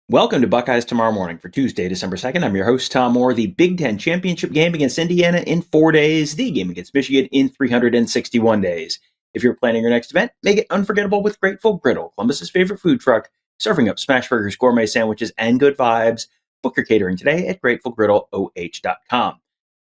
Welcome to Buckeyes Tomorrow Morning for Tuesday, December 2nd. I'm your host, Tom Orr. The Big Ten Championship game against Indiana in 4 days, the game against Michigan in 361 days. If you're planning your next event, make it unforgettable with Grateful Griddle, Columbus's favorite food truck, serving up smash burgers, gourmet sandwiches, and good vibes. Book your catering today at gratefulgriddleoh.com.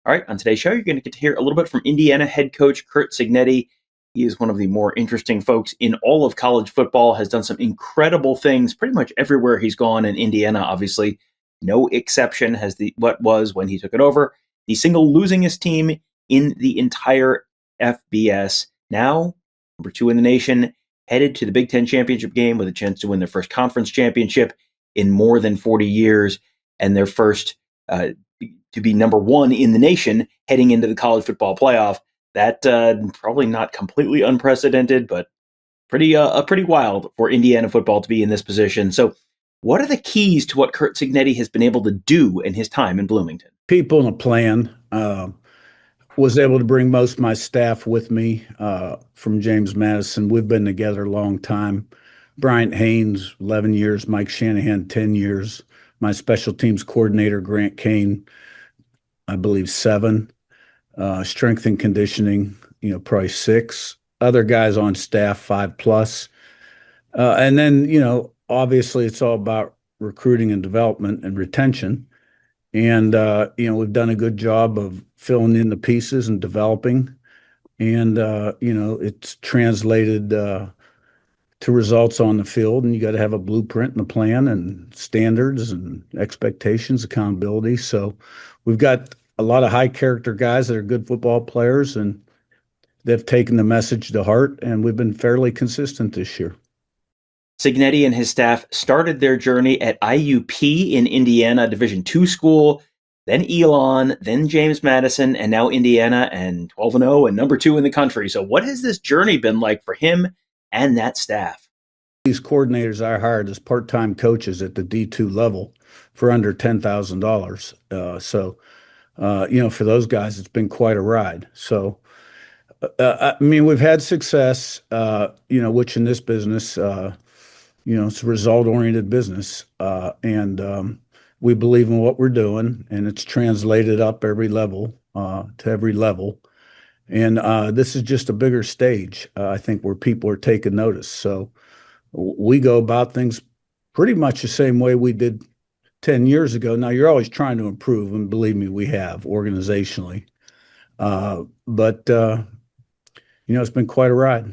All right, on today's show, you're going to get to hear a little bit from Indiana head coach Curt Cignetti. He is one of the more interesting folks in all of college football, has done some incredible things pretty much everywhere he's gone in Indiana, obviously. No exception has what was when he took it over. The single losingest team in the entire FBS. Now, number 2 in the nation, headed to the Big Ten championship game with a chance to win their first conference championship in more than 40 years, and their first to be number 1 in the nation heading into the college football playoff. That probably not completely unprecedented, but pretty wild for Indiana football to be in this position. So what are the keys to what Curt Cignetti has been able to do in his time in Bloomington? People and a plan. Was able to bring most of my staff with me from James Madison. We've been together a long time. Bryant Haynes, 11 years. Mike Shanahan, 10 years. My special teams coordinator, Grant Kane, I believe 7. Strength and conditioning, probably 6. Other guys on staff, 5+. And then, obviously it's all about recruiting and development and retention. And, we've done a good job of filling in the pieces and developing. And, it's translated to results on the field. And you got to have a blueprint and a plan and standards and expectations, accountability. So we've got a lot of high character guys that are good football players, and they've taken the message to heart, and we've been fairly consistent this year. Cignetti and his staff started their journey at IUP in Indiana, Division II school, then Elon, then James Madison, and now Indiana, and 12-0 and number 2 in the country. So what has this journey been like for him and that staff? These coordinators I hired as part-time coaches at the D2 level for under $10,000. For those guys, it's been quite a ride. So, we've had success, which in this business, it's a result-oriented business. And we believe in what we're doing, and it's translated up every level, to every level. And this is just a bigger stage, I think, where people are taking notice. So we go about things pretty much the same way we did 10 years ago. Now, you're always trying to improve, and believe me, we have organizationally. But it's been quite a ride.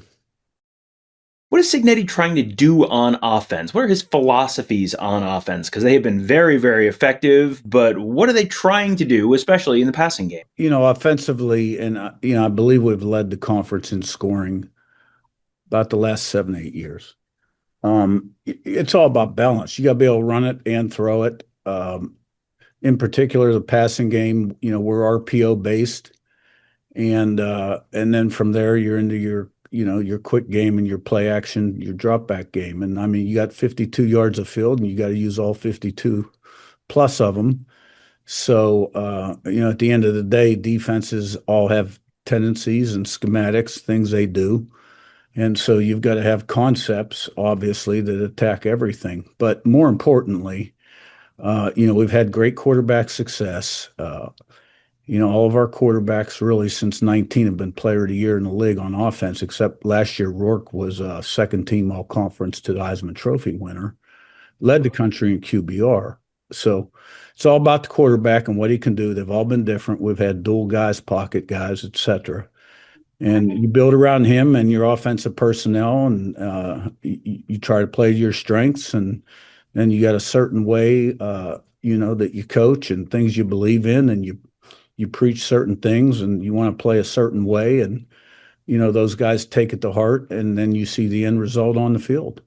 What is Cignetti trying to do on offense? What are his philosophies on offense? Because they have been very, very effective, but what are they trying to do, especially in the passing game? Offensively, and, I believe we've led the conference in scoring about the last 7-8 years. It's all about balance. You got to be able to run it and throw it. In particular, the passing game, we're RPO based, and then from there you're into your quick game and your play action, your drop back game. And you got 52 yards of field, and you got to use all 52 plus of them. So at the end of the day, defenses all have tendencies and schematics, things they do. And so you've got to have concepts, obviously, that attack everything. But more importantly, we've had great quarterback success. All of our quarterbacks really since 19 have been player of the year in the league on offense, except last year Rourke was second team all conference to the Heisman Trophy winner, led the country in QBR. So it's all about the quarterback and what he can do. They've all been different. We've had dual guys, pocket guys, etc. And you build around him and your offensive personnel, and you try to play to your strengths. And then you got a certain way, that you coach and things you believe in, and you preach certain things, and you want to play a certain way. And, those guys take it to heart, and then you see the end result on the field.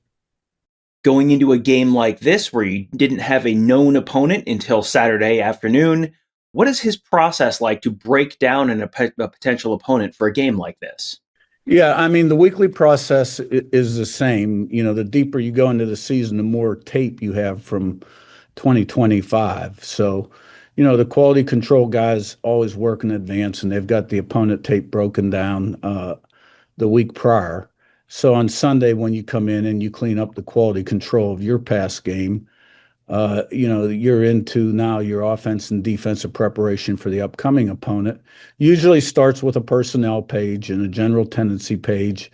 Going into a game like this where you didn't have a known opponent until Saturday afternoon, what is his process like to break down a potential opponent for a game like this? Yeah, the weekly process is the same. The deeper you go into the season, the more tape you have from 2025. So, the quality control guys always work in advance, and they've got the opponent tape broken down the week prior. So on Sunday, when you come in and you clean up the quality control of your pass game, You're into now your offense and defensive preparation for the upcoming opponent. Usually starts with a personnel page and a general tendency page.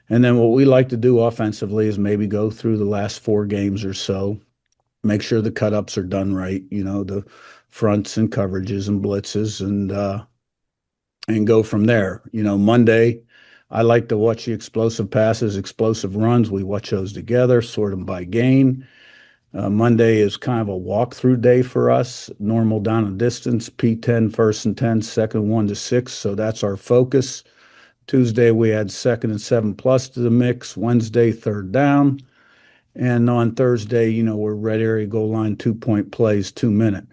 And then what we like to do offensively is maybe go through the last 4 games or so, make sure the cut-ups are done right, the fronts and coverages and blitzes, and go from there. Monday, I like to watch the explosive passes, explosive runs. We watch those together, sort them by gain. Monday is kind of a walkthrough day for us, normal down and distance, P10, first and 10, second 1 to 6. So that's our focus. Tuesday, we add second and 7+ to the mix. Wednesday, third down. And on Thursday, we're red area goal line, 2-point plays, 2-minute.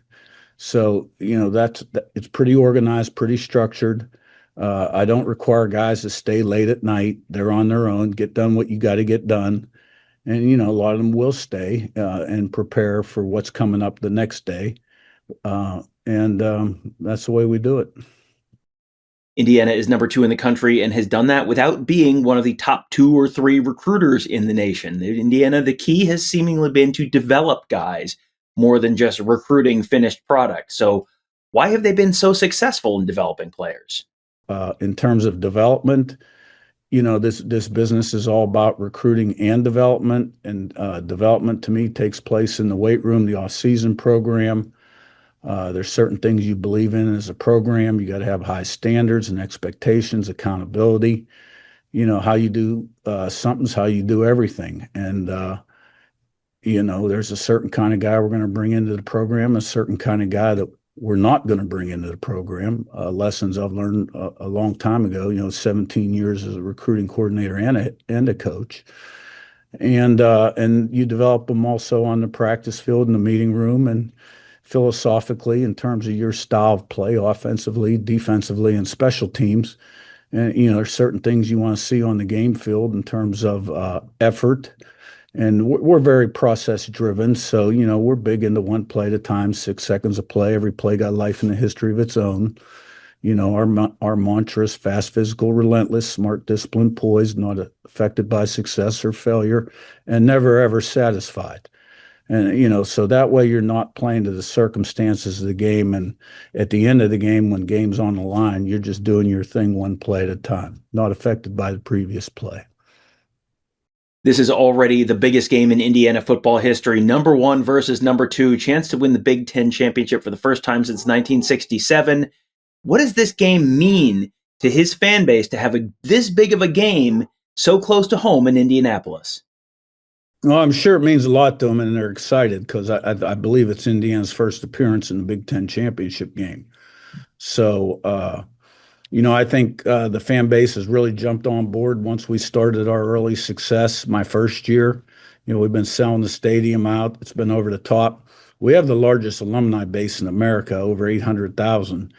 So, it's pretty organized, pretty structured. I don't require guys to stay late at night. They're on their own. Get done what you got to get done. And, a lot of them will stay and prepare for what's coming up the next day. And that's the way we do it. Indiana is number 2 in the country and has done that without being one of the top 2 or 3 recruiters in the nation. In Indiana, the key has seemingly been to develop guys more than just recruiting finished products. So why have they been so successful in developing players? In terms of development, this business is all about recruiting and development. And development to me takes place in the weight room, the off-season program. There's certain things you believe in as a program. You got to have high standards and expectations, accountability. How you do something's how you do everything. And, there's a certain kind of guy we're going to bring into the program, a certain kind of guy that we're not going to bring into the program. Lessons I've learned a long time ago, 17 years as a recruiting coordinator and a coach. And you develop them also on the practice field, in the meeting room, and philosophically in terms of your style of play, offensively, defensively, and special teams. And, there's certain things you want to see on the game field in terms of effort. And we're very process driven. So, we're big into one play at a time, 6 seconds of play. Every play got life and a history of its own. Our mantra is fast, physical, relentless, smart, disciplined, poised, not affected by success or failure, and never, ever satisfied. And, so that way you're not playing to the circumstances of the game. And at the end of the game, when game's on the line, you're just doing your thing one play at a time, not affected by the previous play. This is already the biggest game in Indiana football history. Number 1 versus number 2, chance to win the Big Ten championship for the first time since 1967. What does this game mean to his fan base to have this big of a game so close to home in Indianapolis? Well, I'm sure it means a lot to them, and they're excited because I believe it's Indiana's first appearance in the Big Ten championship game. So, I think the fan base has really jumped on board once we started our early success. My first year, we've been selling the stadium out. It's been over the top. We have the largest alumni base in America, over 800,000.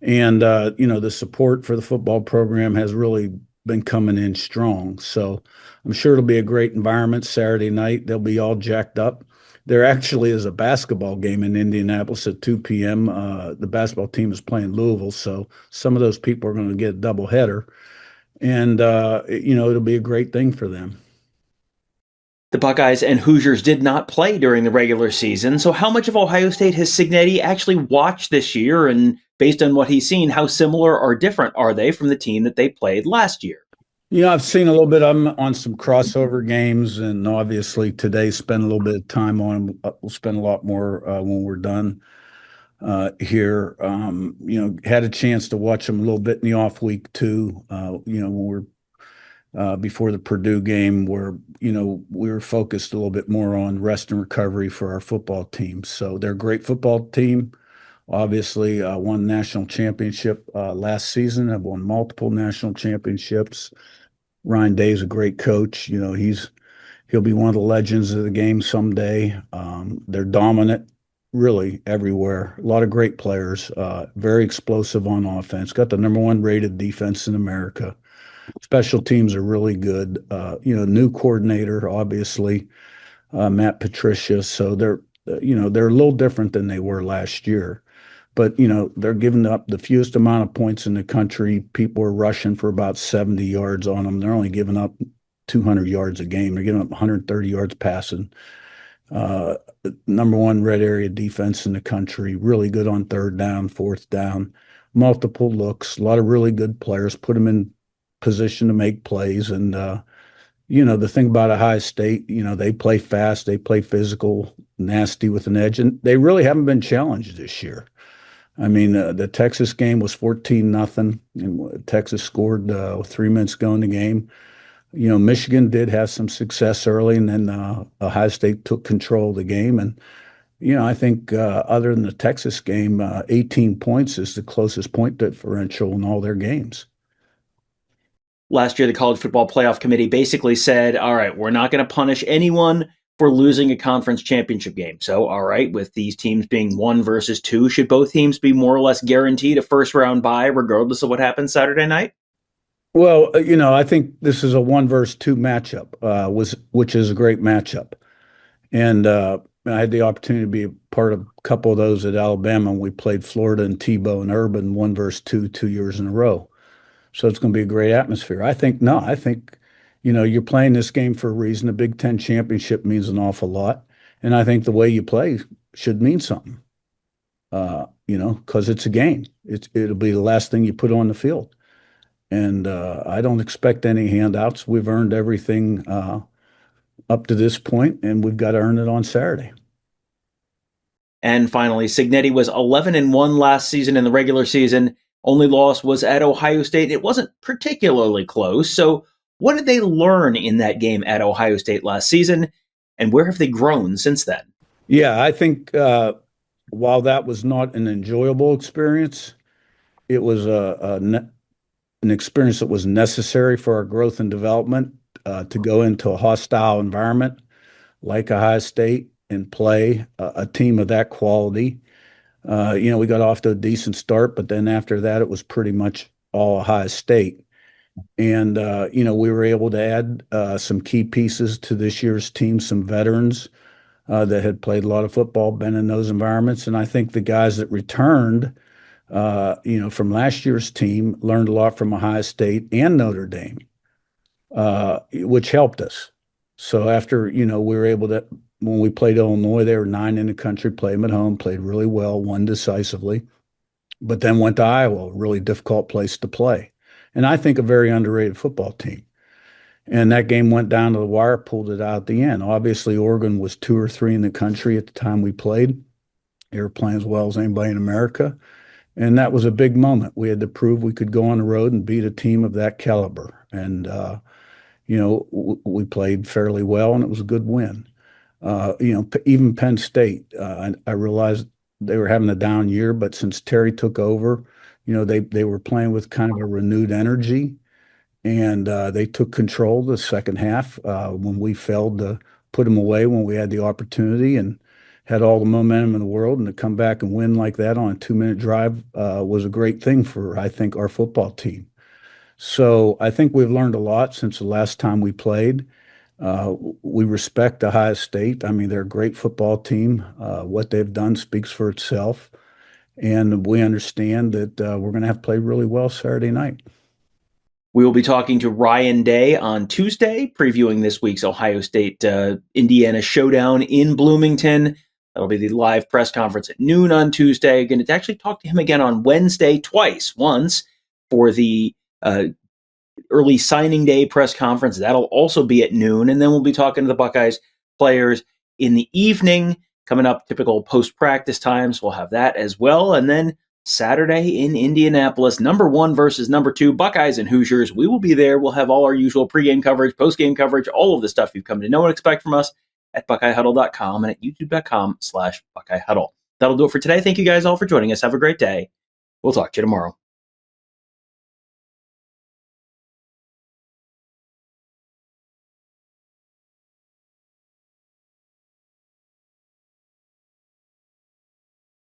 And, the support for the football program has really been coming in strong. So I'm sure it'll be a great environment Saturday night. They'll be all jacked up. There actually is a basketball game in Indianapolis at 2 p.m. The basketball team is playing Louisville, so some of those people are going to get a doubleheader. And, it'll be a great thing for them. The Buckeyes and Hoosiers did not play during the regular season, so how much of Ohio State has Cignetti actually watched this year? And based on what he's seen, how similar or different are they from the team that they played last year? I've seen a little bit of them on some crossover games, and obviously today spent a little bit of time on them. We'll spend a lot more when we're done here. Had a chance to watch them a little bit in the off week too. When we're before the Purdue game, where we were focused a little bit more on rest and recovery for our football team. So they're a great football team. Obviously, won national championship last season. Have won multiple national championships. Ryan Day's a great coach. He'll be one of the legends of the game someday. They're dominant, really everywhere. A lot of great players. Very explosive on offense. Got the number 1 rated defense in America. Special teams are really good. New coordinator, obviously, Matt Patricia. So they're a little different than they were last year. But, they're giving up the fewest amount of points in the country. People are rushing for about 70 yards on them. They're only giving up 200 yards a game. They're giving up 130 yards passing. Uh, Number one red area defense in the country, really good on third down, fourth down, multiple looks, a lot of really good players, put them in position to make plays. And, the thing about Ohio State, they play fast, they play physical, nasty with an edge, and they really haven't been challenged this year. I mean, the Texas game was 14-0, and Texas scored 3 minutes ago in the game. Michigan did have some success early, and then Ohio State took control of the game. And, I think other than the Texas game, 18 points is the closest point differential in all their games. Last year, the College Football Playoff Committee basically said, all right, we're not going to punish anyone for losing a conference championship game. So, all right, with these teams being 1 versus 2, should both teams be more or less guaranteed a first-round bye regardless of what happens Saturday night? Well, I think this is a 1 versus 2 matchup, which is a great matchup. And I had the opportunity to be a part of a couple of those at Alabama when we played Florida and Tebow and Urban 1 versus 2 years in a row. So it's going to be a great atmosphere. I think, you're playing this game for a reason. The Big Ten championship means an awful lot. And I think the way you play should mean something, because it's a game. It'll be the last thing you put on the field. And I don't expect any handouts. We've earned everything up to this point, and we've got to earn it on Saturday. And finally, Cignetti was 11-1 last season in the regular season. Only loss was at Ohio State. It wasn't particularly close. So what did they learn in that game at Ohio State last season, and where have they grown since then? Yeah, I think while that was not an enjoyable experience, it was an experience that was necessary for our growth and development, to go into a hostile environment like Ohio State and play a team of that quality. We got off to a decent start, but then after that, it was pretty much all Ohio State. And, we were able to add some key pieces to this year's team, some veterans that had played a lot of football, been in those environments. And I think the guys that returned, from last year's team learned a lot from Ohio State and Notre Dame, which helped us. So after, we were able to, when we played Illinois, they were 9 in the country, played them at home, played really well, won decisively, but then went to Iowa, a really difficult place to play. And I think a very underrated football team. And that game went down to the wire, pulled it out at the end. Obviously, Oregon was 2 or 3 in the country at the time we played. They were playing as well as anybody in America. And that was a big moment. We had to prove we could go on the road and beat a team of that caliber. And, we played fairly well, and it was a good win. Even Penn State, I realized they were having a down year, but since Terry took over, they were playing with kind of a renewed energy, and they took control the second half when we failed to put them away when we had the opportunity and had all the momentum in the world. And to come back and win like that on a 2-minute drive was a great thing for, I think, our football team. So I think we've learned a lot since the last time we played. We respect Ohio State. I mean, they're a great football team. What they've done speaks for itself. And we understand that we're going to have to play really well Saturday night. We will be talking to Ryan Day on Tuesday, previewing this week's Ohio State Indiana showdown in Bloomington. That'll be the live press conference at noon on Tuesday. Going to actually talk to him again on Wednesday twice. Once for the early signing day press conference. That'll also be at noon. And then we'll be talking to the Buckeyes players in the evening. Coming up, typical post-practice times. We'll have that as well. And then Saturday in Indianapolis, number 1 versus number 2, Buckeyes and Hoosiers. We will be there. We'll have all our usual pregame coverage, postgame coverage, all of the stuff you've come to know and expect from us at BuckeyeHuddle.com and at YouTube.com/BuckeyeHuddle. That'll do it for today. Thank you guys all for joining us. Have a great day. We'll talk to you tomorrow.